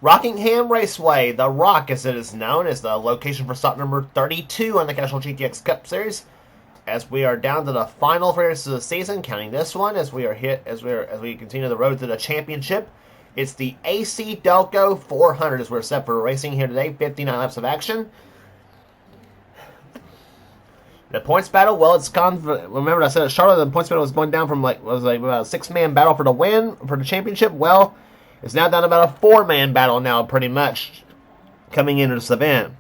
Rockingham Raceway, The Rock as it is known, is the location for stop number 32 on the Castrol GTX Cup Series. As we are down to the final 3 races of the season, counting this one, as we continue the road to the championship. It's the AC Delco 400 as we're set for racing here today. 59 laps of action. The points battle, well, it's gone. Remember, I said at Charlotte, the points battle was going down from about a 6-man battle for the win for the championship. Well, it's now down to about a 4-man battle now, pretty much coming into this event.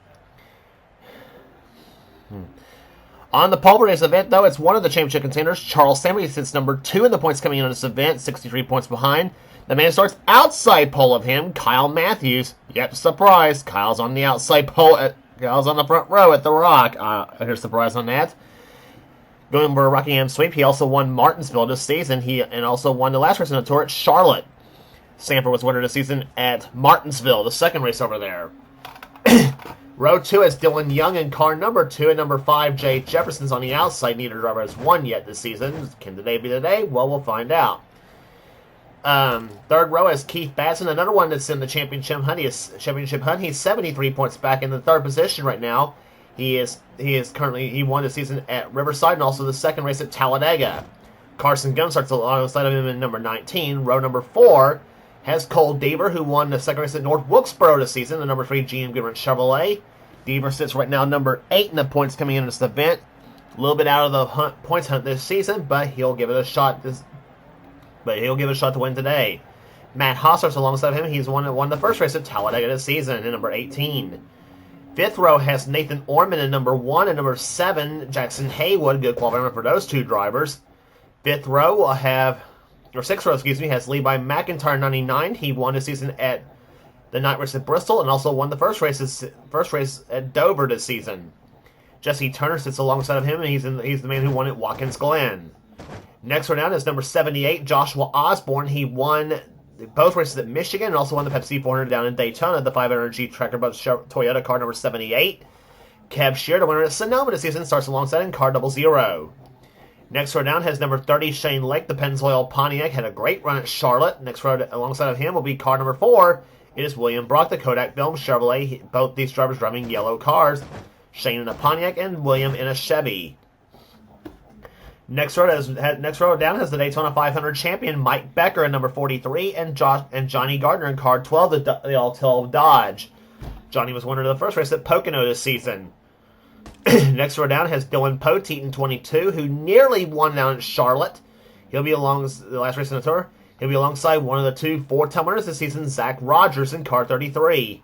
On the pole for this event, though, it's one of the championship contenders. Charles Sammy sits number 2 in the points coming into this event, 63 points behind. The man starts outside pole of him, Kyle Matthews. Yep, surprise, Kyle's on the outside pole. Kyle's on the front row at The Rock. Here's a surprise on that. Going for a Rockingham sweep, he also won Martinsville this season. And also won the last race in the tour at Charlotte. Sanford was winner this season at Martinsville, the second race over there. Row 2 is Dylan Young in car number 2, and number 5, Jay Jefferson's on the outside. Neither driver has won yet this season. Can today be the day? Well, we'll find out. Third row is Keith Batson, another one that's in the championship hunt. He's 73 points back in the third position right now. He won the season at Riverside and also the second race at Talladega. Carson Gunn starts alongside of him in number 19. Row number 4 has Cole Deaver, who won the second race at North Wilkesboro this season. The number 3 GM Goodrich Chevrolet. Deaver sits right now number 8 in the points coming into this event. A little bit out of the points hunt this season, but he'll give it a shot. He'll give it a shot to win today. Matt Haas starts alongside him. He's won the first race at Talladega this season in number 18. Fifth row has Nathan Orman in number 1 and number 7, Jackson Haywood. Good qualifying for those two drivers. Sixth row, has Levi McIntyre, 99. He won the season at the night race at Bristol and also won the first race at Dover this season. Jesse Turner sits alongside of him, and he's the man who won at Watkins Glen. Next row down is number 78, Joshua Osborne. He won both races at Michigan and also won the Pepsi 400 down in Daytona, the 500G Tracker Boat Toyota car number 78. Kev Shear, the winner at Sonoma this season, starts alongside in car 00. Next row down has number 30, Shane Lake, the Pennzoil Pontiac. Had a great run at Charlotte. Next row alongside of him will be car number 4. It is William Brock, the Kodak Film Chevrolet. Both these drivers driving yellow cars. Shane in a Pontiac and William in a Chevy. Next row down has the Daytona 500 champion Mike Becker in number 43 and Johnny Gardner in car 12, the all-12 Dodge. Johnny was winner of the first race at Pocono this season. Next row down has Dylan Poteet in 22, who nearly won down at Charlotte. He'll be along the last race in the tour. He'll be alongside one of the 2 4-time winners this season, Zach Rogers in car 33.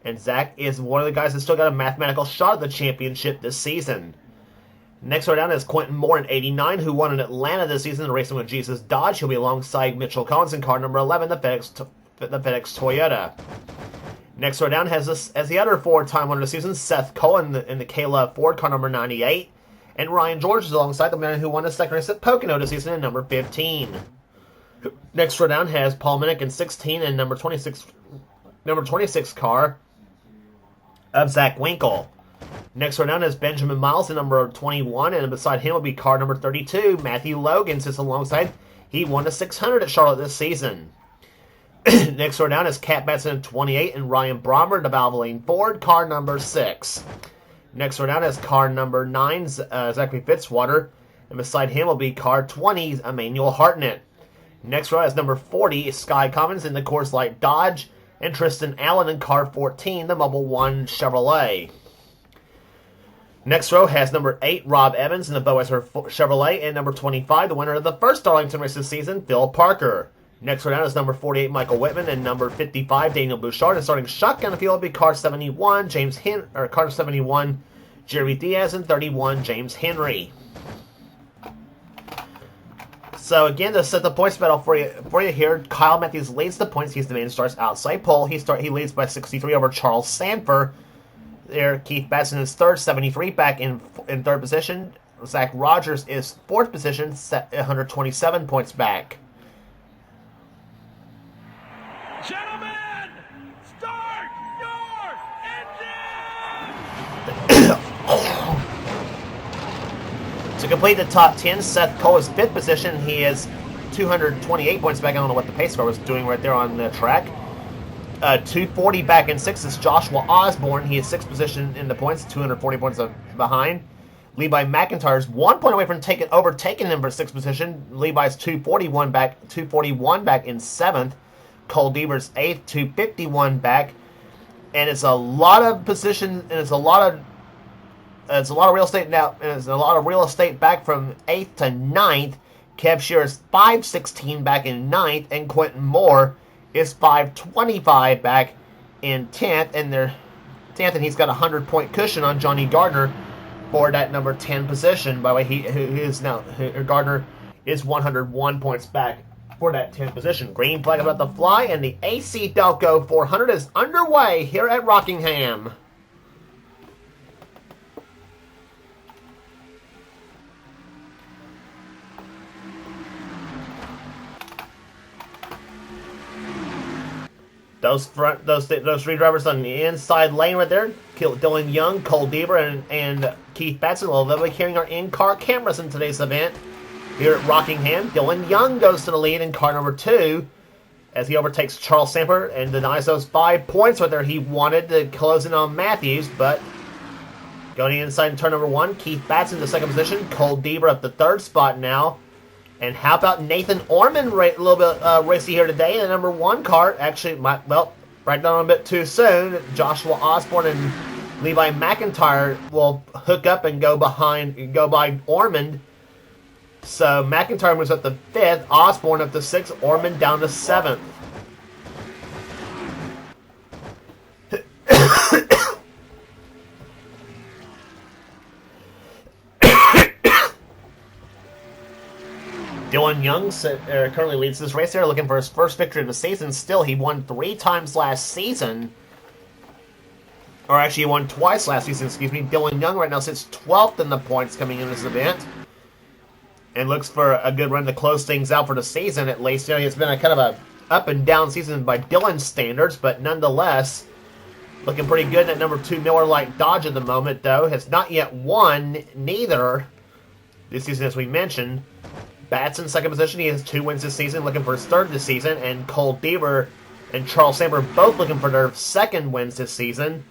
And Zach is one of the guys that still got a mathematical shot at the championship this season. Next row down is Quentin Moore in 89, who won in Atlanta this season racing with Jesus Dodge. He'll be alongside Mitchell Collins in car number 11, the FedEx Toyota. Next row down has the other 4-time winner this season, Seth Cole in the Kayla Ford car number 98. And Ryan George is alongside the man who won the second race at Pocono this season in number 15. Next row down has Paul Minnick in 16 and number 26 car of Zach Winkle. Next row down is Benjamin Miles in number 21, and beside him will be car number 32. Matthew Logan sits alongside. He won the 600 at Charlotte this season. Next row down is Cat Batson in 28 and Ryan Brommer, the Valvoline Ford, car number 6. Next row down is car number 9, Zachary Fitzwater, and beside him will be car 20, Emmanuel Hartnett. Next row is number 40, Sky Commons in the Coors Light Dodge, and Tristan Allen in car 14, the Mobile One Chevrolet. Next row has number 8, Rob Evans in the Boazzer Chevrolet, and number 25, the winner of the first Darlington race this season, Phil Parker. Next row down is number 48, Michael Whitman, and number 55, Daniel Bouchard. And starting shotgun, the field will be car 71, car 71, Jeremy Diaz, and 31, James Henry. So again, to set the points battle for you here, Kyle Matthews leads the points. He's the man who starts outside pole. He leads by 63 over Charles Sanford. There, Keith Batson is third, 73 back in third position. Zach Rogers is fourth position, 127 points back. Gentlemen, start your engine! To complete the top 10, Seth Cole is fifth position. He is 228 points back. I don't know what the pace car was doing right there on the track. 240 back in 6th is Joshua Osborne. He is 6th position in the points, 240 points behind. Levi McIntyre's 1 point away from overtaking him for 6th position. Levi's 241 back in 7th. Cole Deaver's 8th, 251 back. And it's a lot of position, and it's a lot of real estate now. And it's a lot of real estate back from 8th to 9th. Kev Shearer's 516 back in 9th, and Quentin Moore is 525 back in 10th, and he's got a 100-point cushion on Johnny Gardner for that number 10 position. By the way, Gardner is 101 points back for that 10th position. Green flag about to fly, and the AC Delco 400 is underway here at Rockingham. Those three drivers on the inside lane right there, Dylan Young, Cole Deaver, and Keith Batson. Well, they'll be carrying our in-car cameras in today's event here at Rockingham. Dylan Young goes to the lead in car number 2 as he overtakes Charles Samper and denies those 5 points whether he wanted to close in on Matthews, but going inside in turn number 1, Keith Batson in the 2nd position, Cole Deaver up the 3rd spot now. And how about Nathan Orman, a little bit racy here today in the number 1 car? Actually, right down a bit too soon. Joshua Osborne and Levi McIntyre will hook up and go by Ormond. So McIntyre moves up to 5th, Osborne up to 6th, Ormond down to 7th. Dylan Young currently leads this race there, looking for his first victory of the season. Still, he won 3 times last season. Or actually, he won twice last season, excuse me. Dylan Young right now sits 12th in the points coming in this event. And looks for a good run to close things out for the season, at least. You know, it's been a kind of a up and down season by Dylan's standards, but nonetheless, looking pretty good in that number 2 Miller Lite Dodge at the moment, though. Has not yet won, neither, this season, as we mentioned. Batson, 2nd position. He has 2 wins this season, looking for his 3rd this season. And Cole Deaver and Charles Samper both looking for their 2nd wins this season.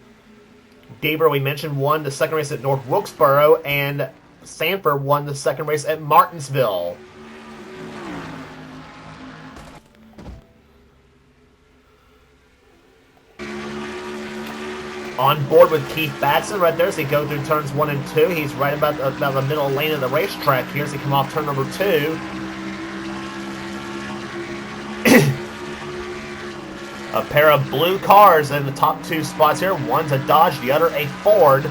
Deaver, we mentioned, won the 2nd race at North Wilkesboro, and Samper won the 2nd race at Martinsville. On board with Keith Batson right there as he goes through turns 1 and 2. He's right about the middle lane of the racetrack here as he come off turn number 2. A pair of blue cars in the top 2 spots here. One's a Dodge, the other a Ford.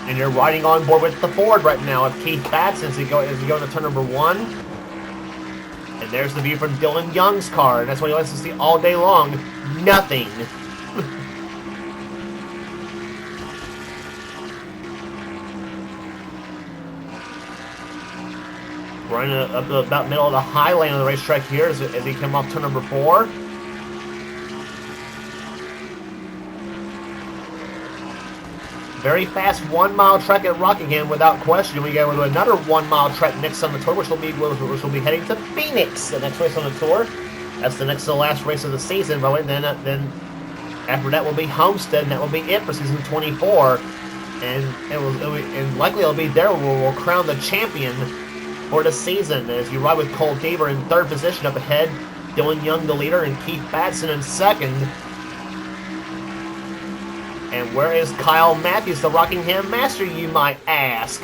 And you're riding on board with the Ford right now with Keith Batson as you go into turn number 1. And there's the view from Dylan Young's car. And that's what he likes to see all day long. Nothing. Running up the about middle of the high lane of the racetrack here as he comes off turn number 4. Very fast 1 mile track at Rockingham without question. We go with another 1 mile track next on the tour, which will be heading to Phoenix, the next race on the tour. That's the next to the last race of the season, but then after that will be Homestead, and that will be it for season 24. And likely it'll be there where we'll crown the champion for the season as you ride with Cole Deaver in 3rd position up ahead, Dylan Young the leader, and Keith Batson in 2nd. And where is Kyle Matthews, the Rockingham Master, you might ask?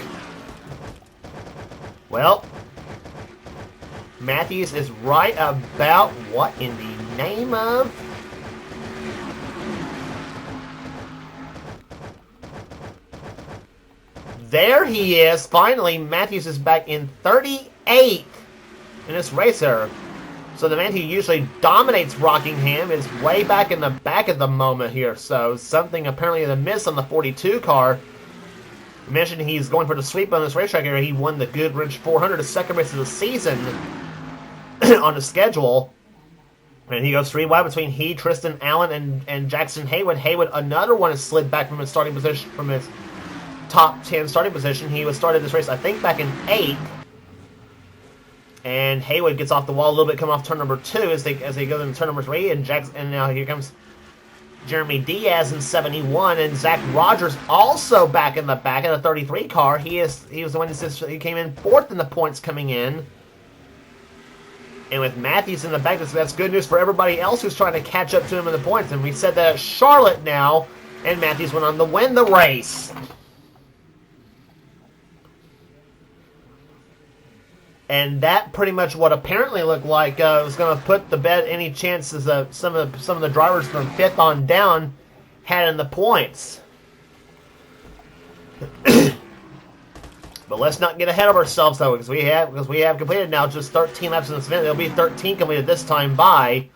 Well, Matthews is right about what in the name of? There he is. Finally, Matthews is back in 38th in this racer. So the man who usually dominates Rockingham is way back in the back at the moment here. So something apparently a miss on the 42 car. I mentioned he's going for the sweep on this racetrack area. He won the Goodrich 400, the 2nd race of the season on the schedule. And he goes 3 wide between he, Tristan Allen, and Jackson Haywood. Haywood, another one, has slid back from his starting position, from his top 10 starting position. He was started this race, I think, back in 8th. And Haywood gets off the wall a little bit, coming off turn number 2 as they go into turn number 3. And now here comes Jeremy Diaz in 71, and Zach Rogers also back in the back in a 33 car. He was the one he came in 4th in the points coming in. And with Matthews in the back, that's good news for everybody else who's trying to catch up to him in the points. And we said that at Charlotte now, and Matthews went on to win the race. And that pretty much what apparently looked like was going to put to bed any chances of some of the drivers from 5th on down had in the points. But let's not get ahead of ourselves though, because we have completed now just 13 laps in this event. There'll be 13 completed this time by,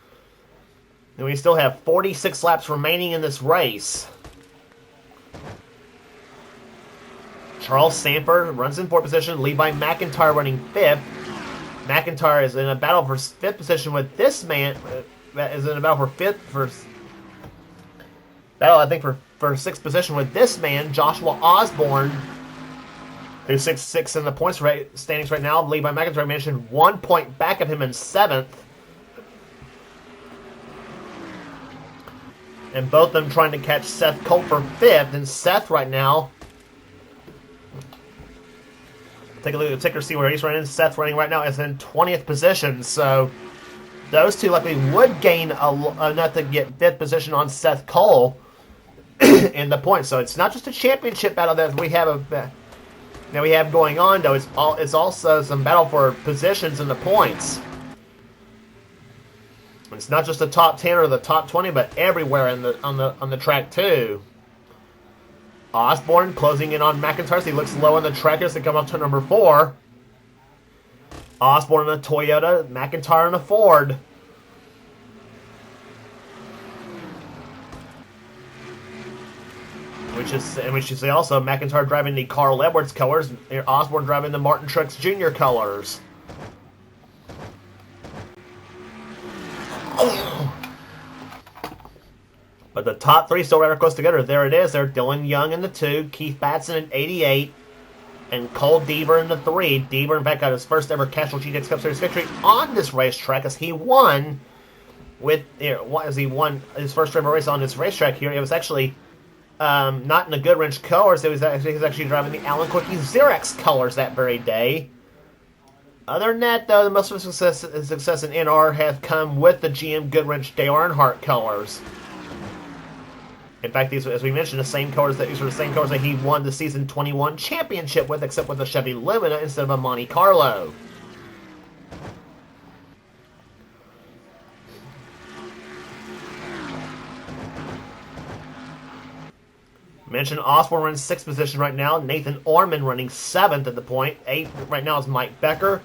and we still have 46 laps remaining in this race. Charles Sanford runs in 4th position, lead by McIntyre running 5th. McIntyre is in a battle for 5th position with this man. Is in a battle for 6th position with this man, Joshua Osborne, who's 6th in the points standings right now. Lead by McIntyre mentioned 1 point back of him in 7th. And both of them trying to catch Seth Cole for 5th. And Seth right now, take a look at the ticker, see where he's running. Seth running right now is in 20th position. So those two likely would gain enough to get 5th position on Seth Cole in the points. So it's not just a championship battle that we have going on, though. It's also some battle for positions in the points. It's not just the top 10 or the top 20, but everywhere on the track too. Osborne closing in on McIntyre, so he looks low on the track as they come up to number 4. Osborne in a Toyota, McIntyre in a Ford. Which is also McIntyre driving the Carl Edwards colors, Osborne driving the Martin Truex Jr. colors. But the top 3 still rather close together. There it is. There, Dylan Young in the 2, Keith Batson in 88, and Cole Deaver in the 3. Deaver, in fact, got his first ever Castrol GTX Cup Series victory on this racetrack as he won his first ever race on this racetrack here. It was actually not in the Goodwrench colors. He was actually driving the Alan Quickie Xerox colors that very day. Other than that, though, the most of his success in NR have come with the GM Goodwrench Dale Earnhardt colors. In fact, these, as we mentioned, these were the same colors that he won the season 21 championship with, except with a Chevy Lumina instead of a Monte Carlo. Mentioned Osborne runs 6th position right now. Nathan Orman running 7th at the point. 8th right now is Mike Becker.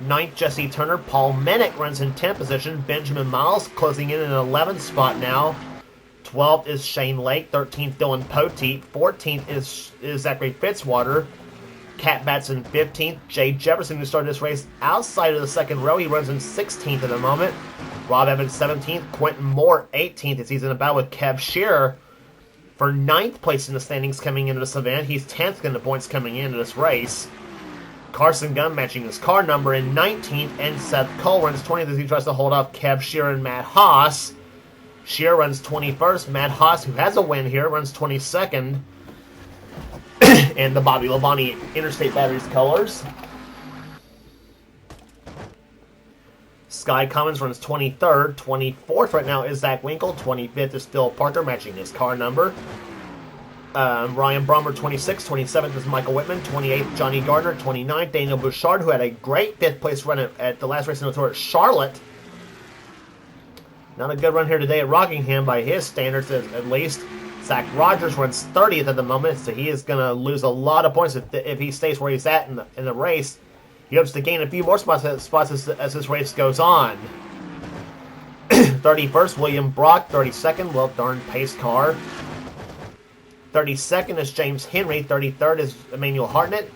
9th, Jesse Turner. Paul Mennick runs in 10th position. Benjamin Miles closing in an 11th spot now. 12th is Shane Lake. 13th, Dylan Poteet. 14th is Zachary Fitzwater. Cat Batson 15th. Jay Jefferson, who started this race outside of the second row. He runs in 16th at the moment. Rob Evans 17th. Quentin Moore 18th as he's in a battle with Kev Shearer for 9th place in the standings coming into this event. He's 10th in the points coming into this race. Carson Gunn matching his car number in 19th. And Seth Cole runs 20th as he tries to hold off Kev Shearer and Matt Haas. Shearer runs 21st. Matt Haas, who has a win here, runs 22nd. And the Bobby Labonte Interstate Batteries colors. Sky Cummins runs 23rd. 24th right now is Zach Winkle. 25th is Phil Parker, matching his car number. Ryan Brommer 26th. 27th is Michael Whitman. 28th, Johnny Gardner. 29th, Daniel Bouchard, who had a great 5th place run at the last race in the tour at Charlotte. Not a good run here today at Rockingham by his standards, at least. Zach Rogers runs 30th at the moment, so he is going to lose a lot of points if he stays where he's at in the race. He hopes to gain a few more spots as this race goes on. 31st, William Brock. 32nd, well, darn pace car. 32nd is James Henry. 33rd is Emmanuel Hartnett.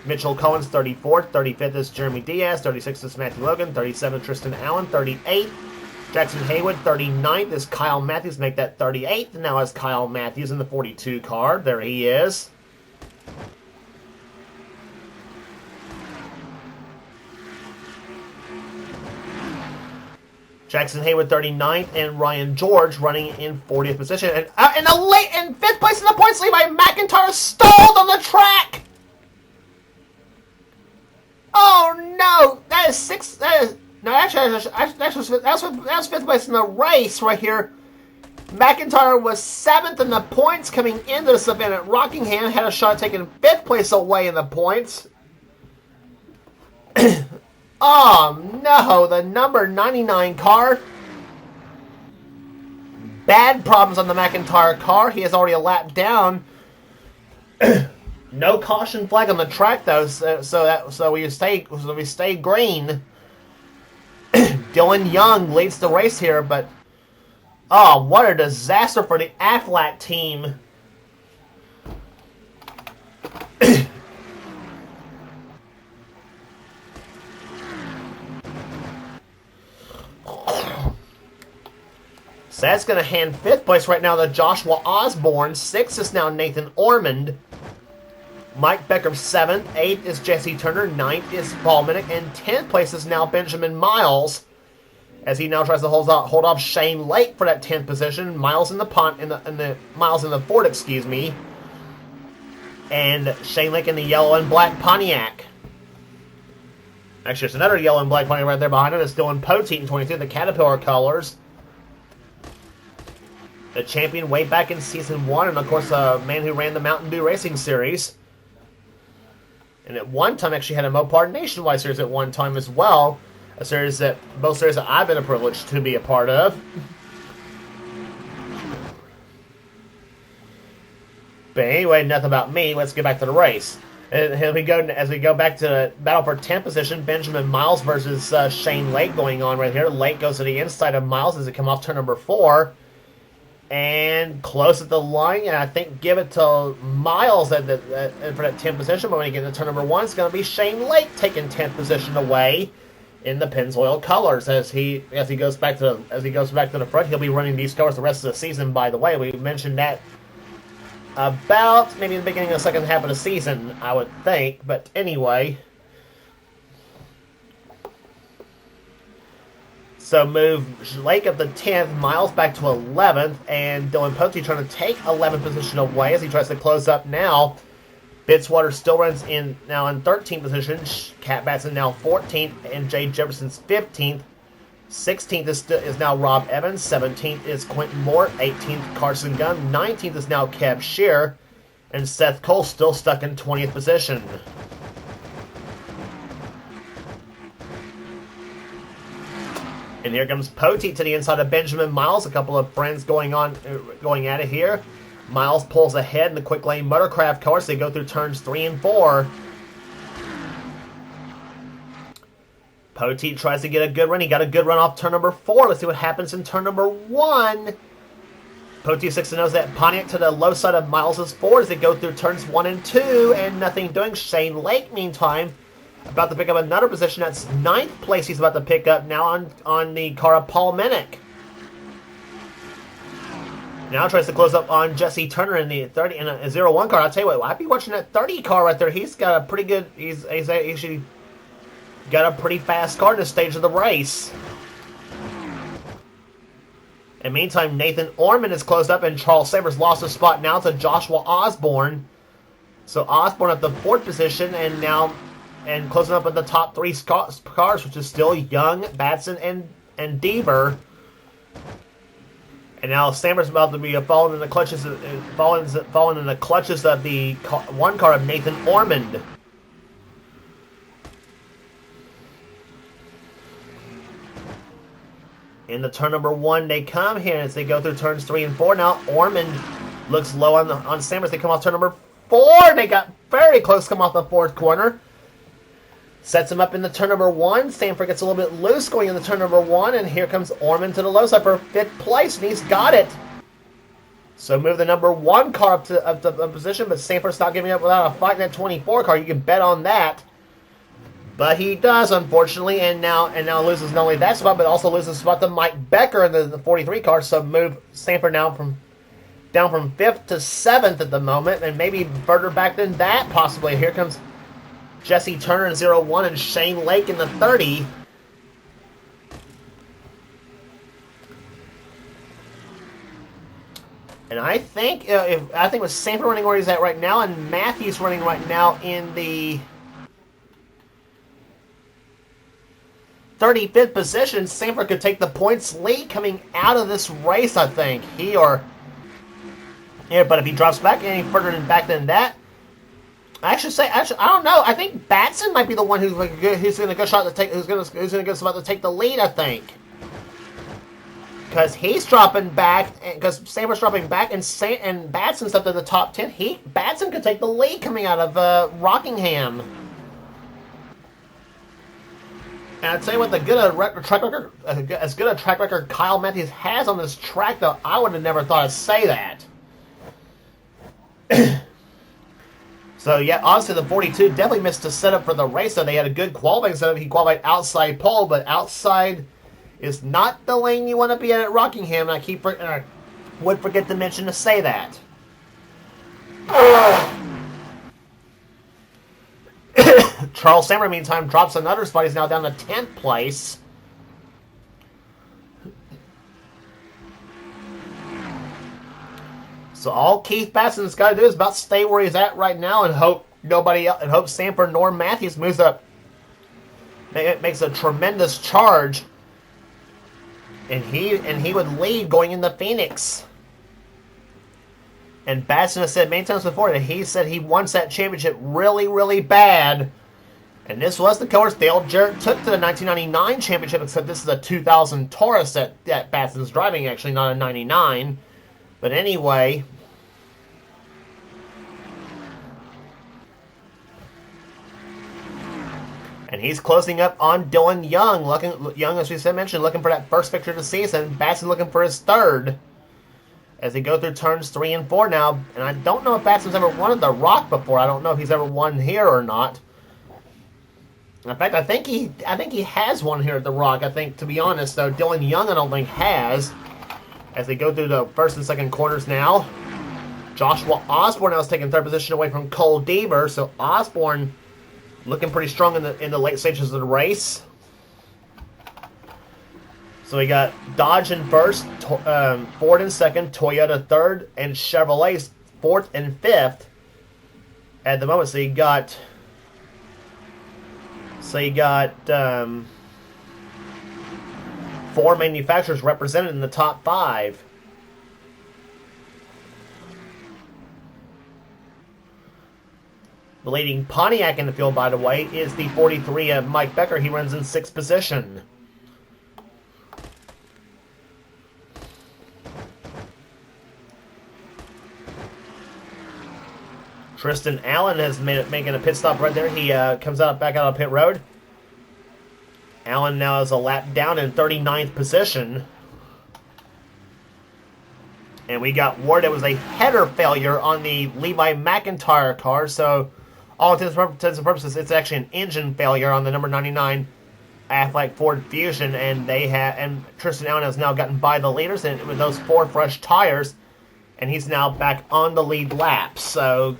Mitchell Collins, 34th. 35th is Jeremy Diaz. 36th is Matthew Logan. 37th, Tristan Allen. 38th, Jackson Haywood. 39th is Kyle Matthews. Make that 38th. And now is Kyle Matthews in the 42 car. There he is. Jackson Haywood 39th, and Ryan George running in 40th position. And in 5th place in the points lead by McIntyre, stalled on the track. Oh no, that is 6th. That is no, actually that's 5th place in the race right here. McIntyre was 7th in the points coming into this event at Rockingham. Had a shot at taking 5th place away in the points. Oh no, the number 99 car. Bad problems on the McIntyre car. He is already a lap down. No caution flag on the track though, so we stay green. Dylan Young leads the race here, but oh, what a disaster for the Aflac team. So that's going to hand 5th place right now to Joshua Osborne. 6th is now Nathan Ormond. Mike Becker 7th. 8th is Jesse Turner. 9th is Paul Minnick. And 10th place is now Benjamin Miles, as he now tries to hold off Shane Lake for that 10th position. Miles in the Ford, excuse me. And Shane Lake in the yellow and black Pontiac. Actually, there's another yellow and black Pontiac right there behind it. It's Dylan Poteet in 22, the Caterpillar colors. The champion way back in Season 1, and of course a man who ran the Mountain Dew Racing Series. And at one time actually had a Mopar Nationwide Series at one time as well. Both series that I've been privileged to be a part of. But anyway, enough about me. Let's get back to the race. And as we go back to the battle for 10th position, Benjamin Miles versus Shane Lake going on right here. Lake goes to the inside of Miles as they come off turn number 4. And close at the line, and I think give it to Miles for that 10th position. But when you get to turn number 1, it's going to be Shane Lake taking 10th position away in the Pennzoil colors. As he goes back to the front, he'll be running these colors the rest of the season. By the way, we mentioned that about maybe the beginning of the second half of the season, I would think. But anyway. So move Lake up to 10th, Miles back to 11th, and Dylan Poteet trying to take 11th position away as he tries to close up now. Bitswater still runs in 13th position. Cat Batson now 14th, and Jay Jefferson's 15th. 16th is now Rob Evans. 17th is Quentin Moore. 18th Carson Gunn. 19th is now Kev Shear, and Seth Cole still stuck in 20th position. And here comes Poteet to the inside of Benjamin Miles. A couple of friends going at it here. Miles pulls ahead in the quick lane Motorcraft cars. They go through turns 3 and 4. Poteet tries to get a good run. He got a good run off turn number 4. Let's see what happens in turn number 1. Poteet 6 knows that Pontiac to the low side of Miles' Ford as they go through turns 1 and 2. And nothing doing. Shane Lake, meantime, about to pick up another position. That's 9th place he's about to pick up now on the car of Paul Minnick. Now tries to close up on Jesse Turner in the 30 in a 01 car. I'll tell you what, I'd be watching that 30 car right there. He's got a pretty good. He's actually got a pretty fast car in this stage of the race. And meantime, Nathan Ormond is closed up, and Charles Sabers lost a spot now to Joshua Osborne. So Osborne at the 4th position, and closing up at the top 3 cars, which is still Young, Batson, and Deaver. And now Sammer's about to be falling in the clutches of the one car of Nathan Ormond. Into turn number 1 they come here as they go through turns 3 and 4. Now Ormond looks low on Sammers. They come off turn number 4. They got very close to come off the 4th corner. Sets him up in the turn number 1. Stanford gets a little bit loose going into turn number 1. And here comes Ormond to the low side for 5th place. And he's got it. So move the number 1 car up to position. But Stanford's not giving up without a fight in that 24 car. You can bet on that. But he does, unfortunately. And now loses not only that spot, but also loses a spot to Mike Becker in the 43 car. So move Stanford down from 5th to 7th at the moment. And maybe further back than that, possibly. Here comes Jesse Turner in 01 and Shane Lake in the 30. And I think with Sanford running where he's at right now, and Matthews running right now in the 35th position, Sanford could take the points lead coming out of this race. I think but if he drops back any further back than that, I don't know. I think Batson might be the one who's going to go shot to take. Who's going to go about to take the lead. I think because he's dropping back, because Sanford's dropping back, and Batson's up to the top 10. Batson could take the lead coming out of Rockingham. And I'd say with as good a track record Kyle Matthews has on this track, though, I would have never thought I'd say that. So, yeah, honestly, the 42 definitely missed the setup for the race. So they had a good qualifying setup. He qualified outside pole, but outside is not the lane you want to be at Rockingham. And I would forget to mention to say that. Charles Sammer, meantime, drops another spot. He's now down to 10th place. So all Keith Batson's got to do is about stay where he's at right now and hope Sanford nor Matthews moves up. It makes a tremendous charge, and he would lead going into Phoenix. And Batson has said many times before that he said he wants that championship really, really bad. And this was the course Dale Jarrett took to the 1999 championship, except this is a 2000 Taurus that Batson's driving, actually, not a 99. But anyway, and he's closing up on Dylan Young. Young, as we mentioned, looking for that first victory of the season. Batson looking for his third as they go through turns 3 and 4 now. And I don't know if Batson's ever won at the Rock before. I don't know if he's ever won here or not. In fact, I think he has won here at the Rock. I think, to be honest, though, Dylan Young I don't think has. As they go through the first and second quarters now, Joshua Osborne now is taking third position away from Cole Deaver. So Osborne looking pretty strong in the late stages of the race. So we got Dodge in first, Ford in second, Toyota third, and Chevrolet fourth and fifth at the moment. So you got 4 manufacturers represented in the top 5. The leading Pontiac in the field, by the way, is the 43 Mike Becker. He runs in 6th position. Tristan Allen has making a pit stop right there. He comes back out of pit road. Allen now is a lap down in 39th position. And we got word it was a header failure on the Levi McIntyre car. So, all intents and purposes, it's actually an engine failure on the number 99 Affleck Ford Fusion. And Tristan Allen has now gotten by the leaders and with those 4 fresh tires. And he's now back on the lead lap. So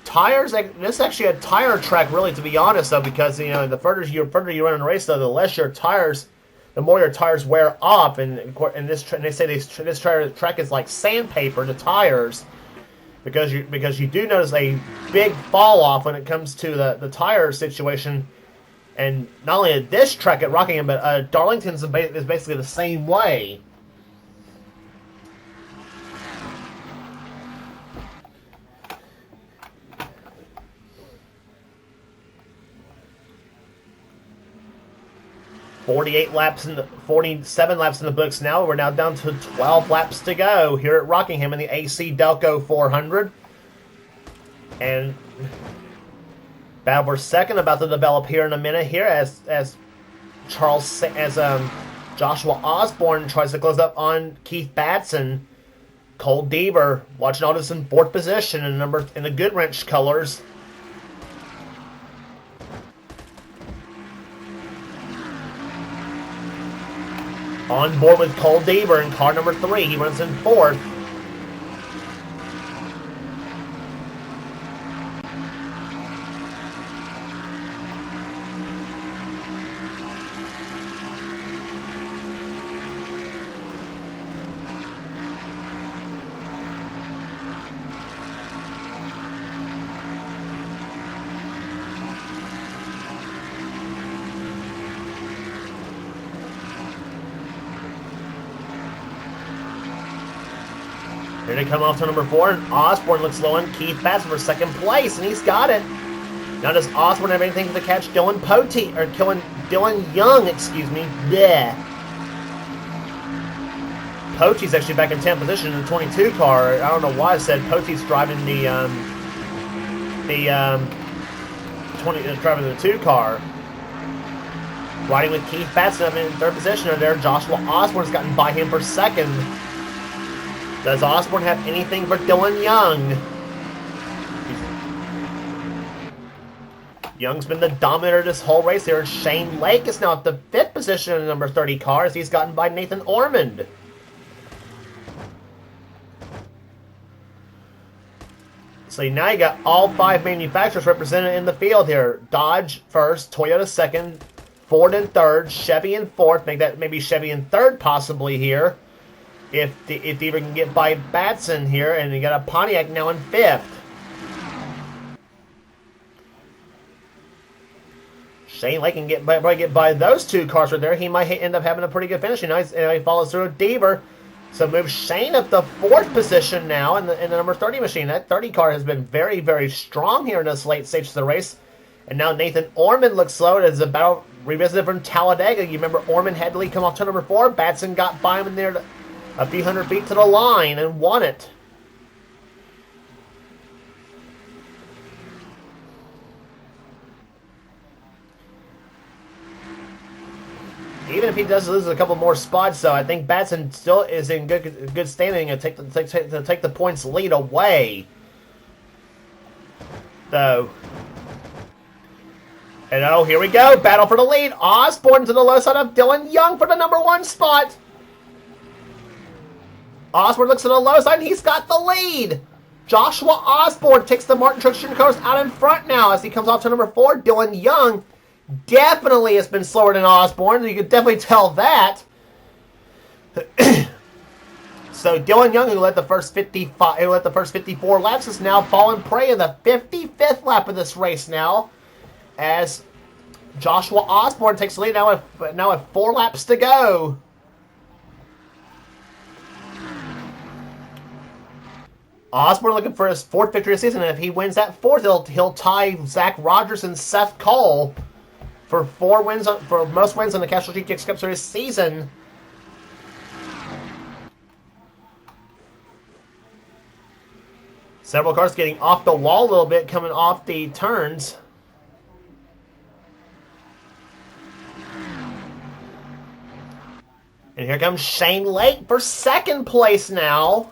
tires, this is actually a tire track, really, to be honest, though, because the further you run in a race, though, the more your tires wear off, and they say this track is like sandpaper to tires, because you do notice a big fall off when it comes to the tire situation, and not only at this track at Rockingham, but Darlington's is basically the same way. Forty-seven laps in the books now. We're now down to 12 laps to go here at Rockingham in the AC Delco 400. And battle for second about to develop here in a minute here as Joshua Osborne tries to close up on Keith Batson. Cole Deaver watching all this in 4th position in the Goodwrench colors. On board with Cole Deaver in car number 3. He runs in 4th. Here they come off to number 4, and Osborne looks low on Keith Batson for second place, and he's got it. Now does Osborne have anything to catch Dylan Young, excuse me. Bleh. Pote's actually back in 10th position in the 22 car. I don't know why I said Pote's driving driving the 2 car. Riding with Keith Batson up in 3rd position there. Joshua Osborne's gotten by him for 2nd. Does Osborne have anything for Dylan Young? Young's been the dominator this whole race here. Shane Lake is now at the 5th position in the number 30 car as he's gotten by Nathan Ormond. So now you got all 5 manufacturers represented in the field here. Dodge first, Toyota second, Ford in 3rd, Chevy in 4th. Make that maybe Chevy in 3rd possibly here. If they even can get by Batson here, and you got a Pontiac now in 5th. Shane Lake can get by those 2 cars right there. He might end up having a pretty good finish. He follows through with Deaver. So moves Shane up the 4th position now in the number 30 machine. That 30 car has been very, very strong here in this late stage of the race. And now Nathan Ormond looks slow as the battle revisited from Talladega. You remember Ormond had to lead come off to number 4. Batson got by him in there a few hundred feet to the line and won it. Even if he does lose a couple more spots, though, I think Batson still is in good standing and take the points lead away. Though. And oh, here we go. Battle for the lead. Osborne to the low side of Dylan Young for the number 1 spot. Osborne looks to the low side and he's got the lead. Joshua Osborne takes the Martin Truck Shooting Cars out in front now as he comes off to number 4. Dylan Young definitely has been slower than Osborne. You can definitely tell that. So Dylan Young, who led the first 54 laps, is now fallen prey in the 55th lap of this race now, as Joshua Osborne takes the lead now with 4 laps to go. Osborne looking for his 4th victory of the season, and if he wins that 4th, he'll tie Zach Rogers and Seth Cole for most wins on the Castrol GTX Cup Series season. Several cars getting off the wall a little bit, coming off the turns. And here comes Shane Lake for 2nd place now.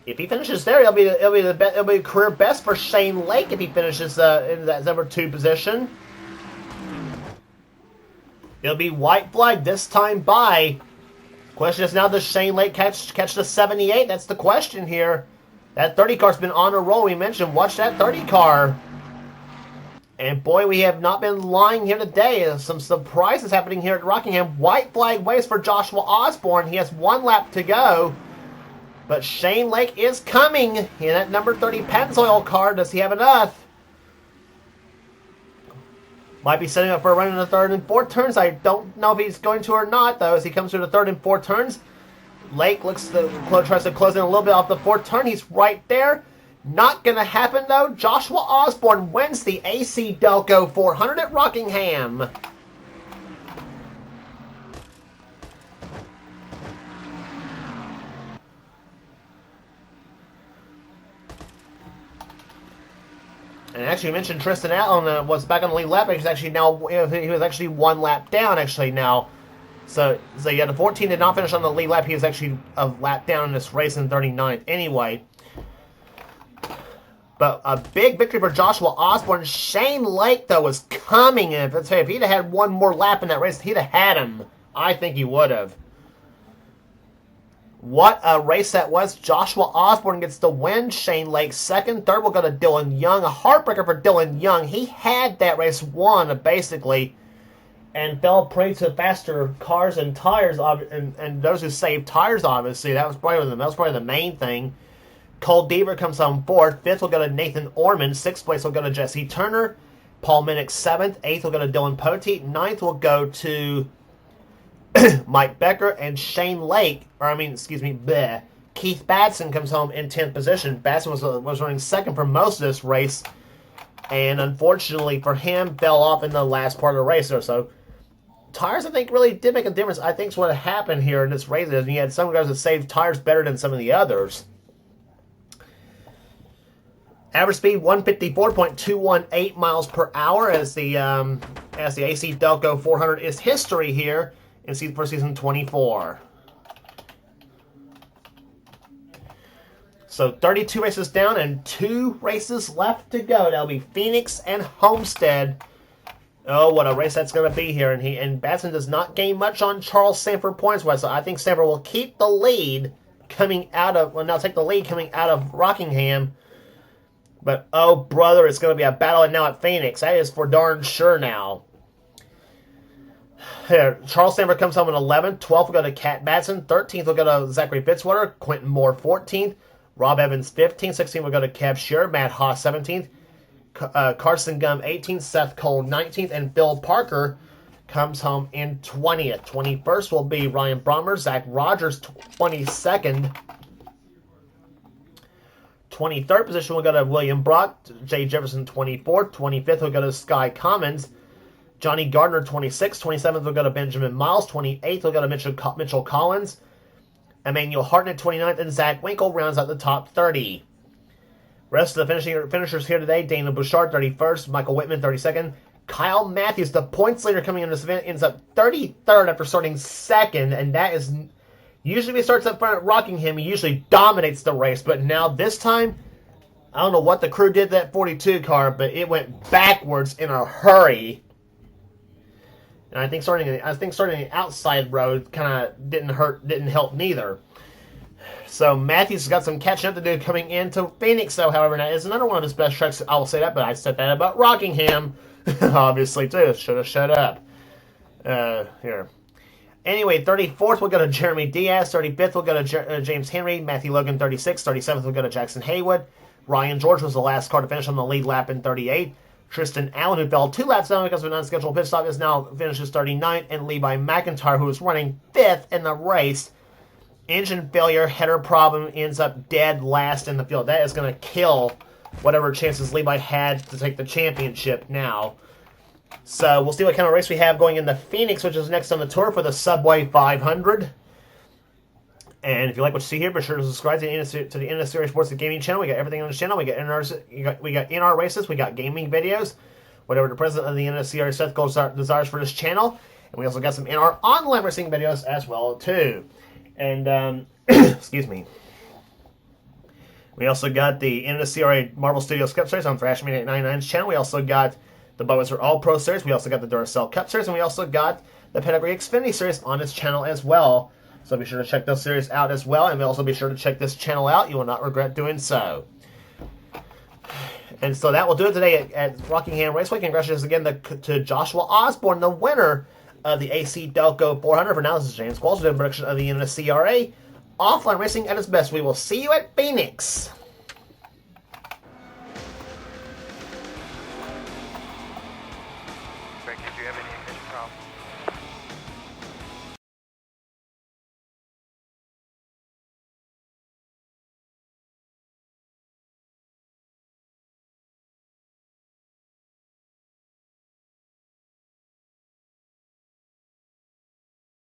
If he finishes there, it'll be a career best for Shane Lake if he finishes in that number 2 position. It'll be white flag this time by. Question is now, does Shane Lake catch the 78? That's the question here. That 30 car's been on a roll. We mentioned, watch that 30 car. And boy, we have not been lying here today. There's some surprises happening here at Rockingham. White flag waits for Joshua Osborne. He has 1 lap to go. But Shane Lake is coming in that number 30 Pennzoil car. Does he have enough? Might be setting up for a run in the 3rd and 4th turns. I don't know if he's going to or not, though, as he comes through the 3rd and 4th turns. Lake tries to close in a little bit off the 4th turn. He's right there. Not going to happen, though. Joshua Osborne wins the AC Delco 400 at Rockingham. And actually, you mentioned Tristan Allen was back on the lead lap. He's actually now he was actually 1 lap down actually now. So yeah, the 14 did not finish on the lead lap. He was actually a lap down in this race in 39th anyway. But a big victory for Joshua Osborne. Shane Lake, though, was coming in. If he'd have had 1 more lap in that race, he'd have had him. I think he would have. What a race that was. Joshua Osborne gets the win. Shane Lake 2nd. 3rd will go to Dylan Young. A heartbreaker for Dylan Young. He had that race won, basically, and fell prey to faster cars and tires, and those who saved tires, obviously. That was probably the main thing. Cole Deaver comes on 4th. 5th will go to Nathan Ormond. 6th place will go to Jesse Turner. Paul Minnick 7th. 8th will go to Dylan Pote. 9th will go to Mike Becker and Shane Lake. Keith Batson comes home in 10th position. Batson was running second for most of this race, and unfortunately for him, fell off in the last part of the race there. So tires, I think, really did make a difference. I think is what happened here in this race. And you had some guys that saved tires better than some of the others. Average speed 154.218 miles per hour as the AC Delco 400 is history here for season 24. So 32 races down and 2 races left to go. That'll be Phoenix and Homestead. Oh, what a race that's going to be here. And Batson does not gain much on Charles Sanford points-wise, so I think Sanford will keep the lead coming out of, well, now take the lead coming out of Rockingham. But, oh, brother, it's going to be a battle now at Phoenix. That is for darn sure now. Here, Charles Sanford comes home in 11th. 12th will go to Cat Batson. 13th will go to Zachary Fitzwater. Quentin Moore, 14th. Rob Evans, 15th. 16th will go to Kev Shearer. Matt Haas, 17th. Carson Gum, 18th. Seth Cole, 19th. And Phil Parker comes home in 20th. 21st will be Ryan Brommer. Zach Rogers, 22nd. 23rd position will go to William Brock. Jay Jefferson, 24th. 25th will go to Sky Commons. Johnny Gardner, 26th. 27th will go to Benjamin Miles. 28th will go to Mitchell Collins. Emmanuel Hartnett, 29th. And Zach Winkle rounds out the top 30. Rest of the finishers here today: Dana Bouchard, 31st. Michael Whitman, 32nd. Kyle Matthews, the points leader coming in this event, ends up 33rd after starting second. And that is... Usually when he starts up front at Rockingham, he usually dominates the race. But now this time, I don't know what the crew did to that 42 car, but it went backwards in a hurry. And I think starting the outside road kind of didn't help neither. So Matthews has got some catching up to do coming into Phoenix, though. However, that is another one of his best tracks. I will say that, but I said that about Rockingham, obviously too. Should have shut up. Here. Anyway, 34th will go to Jeremy Diaz. 35th will go to James Henry. Matthew Logan, 36th. 37th will go to Jackson Haywood. Ryan George was the last car to finish on the lead lap in 38. Tristan Allen, who fell 2 laps down because of an unscheduled pit stop, is now finishes 39th. And Levi McIntyre, who was running 5th in the race. Engine failure, header problem, ends up dead last in the field. That is going to kill whatever chances Levi had to take the championship now. So we'll see what kind of race we have going into Phoenix, which is next on the tour for the Subway 500. And if you like what you see here, be sure to subscribe to the NNSCRA Sports and Gaming channel. We got everything on the channel. We got in our races. We got gaming videos. Whatever the president of the NNSCRA Seth Gold desires for this channel. And we also got some in our online racing videos as well too. And excuse me. We also got the NNSCRA Marvel Studios Cup Series on Thrashmania 99's channel. We also got the Budweiser All-Pro Series. We also got the Duracell Cup Series. And we also got the Pedigree Xfinity Series on its channel as well. So be sure to check those series out as well. And also be sure to check this channel out. You will not regret doing so. And so that will do it today at Rockingham Raceway. Congratulations again to Joshua Osborne, the winner of the AC Delco 400. For now, this is James Qualls with the production of the NNSCRA Offline Racing at its best. We will see you at Phoenix.